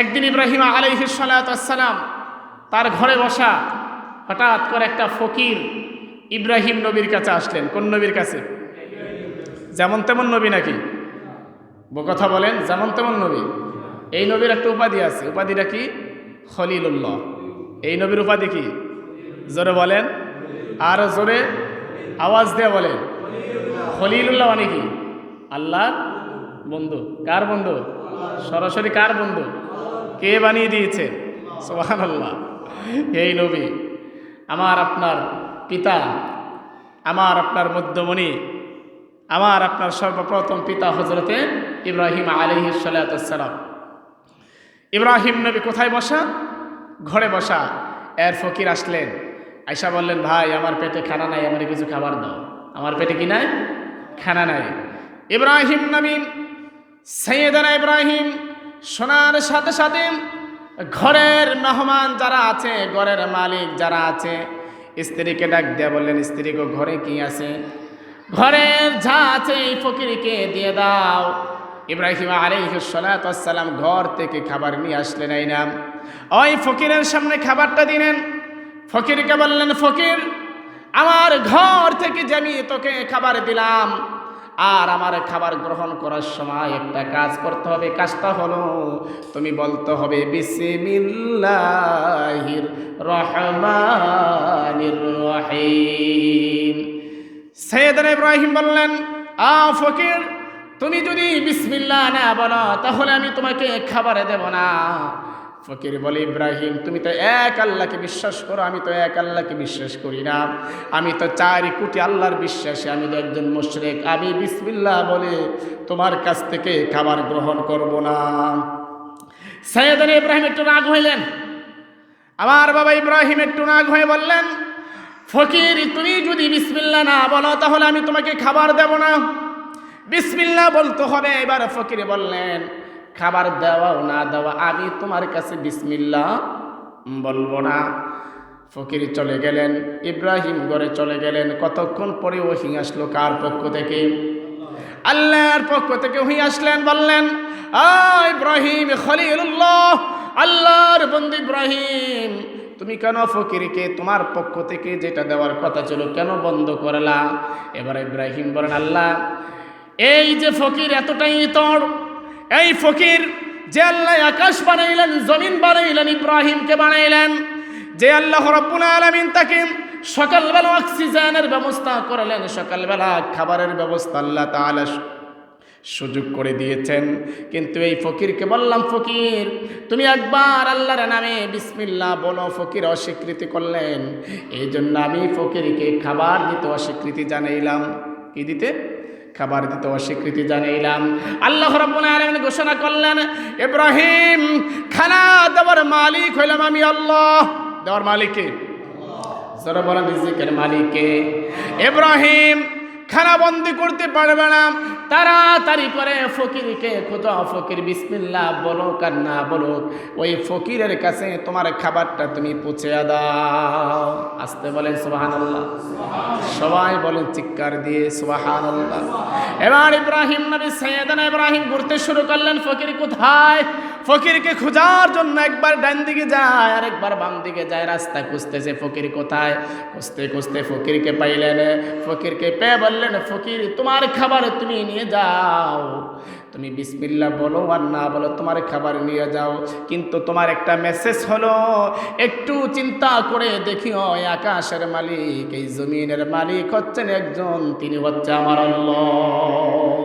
একদিন ইব্রাহিম আলাইহিস সালাতু ওয়াস সালাম তার ঘরে বসা, হঠাৎ করে একটা ফকির ইব্রাহিম নবীর কাছে আসলেন। কোন নবীর কাছে? যেমন তেমন নবী নাকি? কথা বলেন, যেমন তেমন নবী? এই নবীর একটা উপাধি আছে, উপাধিটা কি? খলিলুল্লাহ। এই নবীর উপাধি কি? জোরে বলেন, আরো জোরে আওয়াজ দিয়ে বলেন। খলিলুল্লাহ মানে কি? আল্লাহর বন্ধু। কার বন্ধু? সরাসরি কার বন্ধু? কে বানিয়ে দিয়েছে? সুবহানাল্লাহ। এই নবী আমার আপনার পিতা, আমার আপনার মধ্যমণি, আমার আপনার সর্বপ্রথম পিতা হযরতে ইব্রাহিম আলাইহিস সালাতু ওয়াস সালাম। ইব্রাহিম নবী কোথায় বসা? ঘরে বসা। এর ফকির আসলেন, আয়সা বললেন, ভাই আমার পেটে খানা নাই, আমার কিছু খাবার দাও। আমার পেটে কি নাই? খানা নাই। ইব্রাহিম নবী, সাইয়েদানা ইব্রাহিম শোনার সাথে সাথে ঘরের মেহমান যারা আছে, ঘরের মালিক যারা আছে, স্ত্রীকে ডাক দিয়ে বললেন, স্ত্রী গো, ঘরে কি আছে? ঘরের যা আছে এই ফকিরকে দিয়ে দাও। ইব্রাহিম আলাইহিস সালাতু ওয়াস সালাম ঘর থেকে খাবার নিয়ে আসলেন। এই নাম, ওই ফকিরের সামনে খাবারটা দিলেন। ফকিরকে বললেন, ফকির, আমার ঘর থেকে যে আমি তোকে খাবার দিলাম, আর আমার খাবার গ্রহণ করার সময় একটা কাজ করতে হবে। কাজটা হলো, তুমি বলতে হবে বিসমিল্লাহির রহমানির রহিম। সাইয়েদনা ইব্রাহিম বললেন, ফকির, তুমি যদি বিসমিল্লাহ না বলো তাহলে আমি তোমাকে খাবার দেব না। ফকির বলে, ইব্রাহিম, তুমি তো এক আল্লাহকে বিশ্বাস করো, আমি তো এক আল্লাহকে বিশ্বাস করি না। আমি তো 4 কোটি আল্লাহর বিশ্বাসী, আমি তো একজন মুশরিক। আমি বিসমিল্লাহ বলে তোমার কাছ থেকে খাবার গ্রহণ করব না। সাইয়েদনা ইব্রাহিম একটু রাগ হইলেন। আমার বাবা ইব্রাহিম একটু রাগ হয়ে বললেন, ফকির, তুমি যদি বিসমিল্লাহ না বলো তাহলে আমি তোমাকে খাবার দেব না। বিসমিল্লাহ বলতে হবে। এবার ফকির বললেন, খাবার দেওয়াও না দেওয়া, আমি তোমার কাছে বিসমিল্লাহ বলবো না। ফকির চলে গেলেন, ইব্রাহিম ঘরে চলে গেলেন। কতক্ষণ পরে ওহী আসলো। কার পক্ষ থেকে? আল্লাহর পক্ষ থেকে ওহী আসলেন। বললেন, ইব্রাহিম খলিলুল্লাহ, আল্লাহর বন্ধু ইব্রাহিম, তুমি কেন ফকিরকে তোমার পক্ষ থেকে যেটা দেওয়ার কথা ছিল কেন বন্ধ করলা? এবার ইব্রাহিম বলেন, আল্লাহ, এই যে ফকির এতটাই ইতর, এই ফকির যে আল্লাহ আকাশ বানাইলেন, জমিন বানাইলেন, ইব্রাহিমকে বানাইলেন, যে আল্লাহ রাব্বুল আলামিন তাকে সকালবেলা অক্সিজেনের ব্যবস্থা করলেন, সকালবেলা খাবারের ব্যবস্থা আল্লাহ তাআলা সুযোগ করে দিয়েছেন, কিন্তু এই ফকিরকে বললাম, ফকির, তুমি একবার আল্লাহর নামে বিসমিল্লাহ বলো। ফকির অস্বীকৃতি করলেন। এই জন্য আমি ফকিরকে খাবার দিতে অস্বীকৃতি জানাইলাম। কি দিতে? খাবার দিতে অস্বীকৃতি জানাইলাম। আল্লাহ রাব্বুল আলামিন ঘোষণা করলেন, ইব্রাহিম, খানা দেওয়ার মালিক হইলাম আমি আল্লাহ। দেওয়ার মালিক কে? যারা বলেন রিজিকের মালিক কে? ইব্রাহিম খানা বন্দি করতে পারবে না। তাড়াতাড়ি করে ফকিরকে খোঁজো। ফকির বিসমিল্লাহ বলো আর না বলো, ওই ফকিরের কাছে তোমার খাবারটা তুমি পৌঁছে দাও। আসতে বলেন সুবহানাল্লাহ। সবাই বলেন চিৎকার দিয়ে সুবহানাল্লাহ। এবার ইব্রাহিম নবী, সাইয়েদনা ইব্রাহিম ঘুরতে শুরু করলেন। ফকির কোথায়? ফকিরকে খোঁজার জন্য একবার ডান দিকে যায় আর একবার বাম দিকে যায়, রাস্তা খুঁজতেছে ফকির কোথায়। খুঁজতে খুঁজতে ফকিরকে পাইলেন। ফকিরকে পেয়ে বললেন, ফকির, তোমার খাবার তুমি নিয়ে যাও। তুমি বিসমিল্লাহ বলো আর না বলো, তোমার খাবার নিয়ে যাও। কিন্তু তোমার একটা মেসেজ হলো, একটু চিন্তা করে দেখিও, আকাশের মালিক, এই জমিনের মালিক হচ্ছেন একজন, তিনি হচ্ছে আমার আল্লাহ।